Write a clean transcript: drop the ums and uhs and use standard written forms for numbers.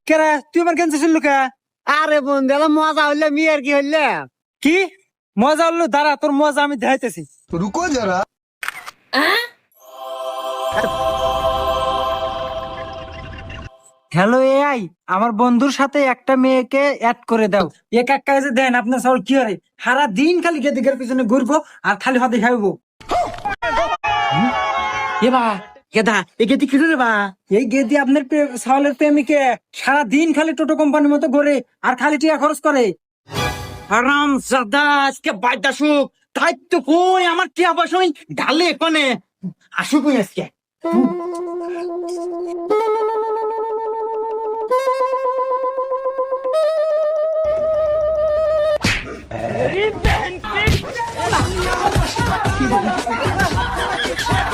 কেরা তুই আমার কেন শুনলু কে? আরে বন্ধু এলা মজা হইলে মি আর কি হইলে কি মজা হলো? দাঁড়া, তোর মজা আমি দেখাইতেছি। रुको जरा। হ্যালো এআই, আমার বন্ধুর সাথে একটা মেয়েকে অ্যাড করে দাও। এক এক কাজে দেন আপনার সব কি হয়, সারা দিন খালি গেদিকের পিছনে ঘুরবো আর খালি হাতে খাইবো। এ বা কেদা একে তুই কিরে রে বা এই গেদি আপনার সাওয়ালের প্রেমিকে সারা দিন খালি টোটো কোম্পানির মতো ঘুরে আর খালি টাকা খরচ করে। আরাম জাদা আজকে বাইদা সুখ তাই তো কই আমার টিয়া পয়সা ডালে কোনে আসুক আজকে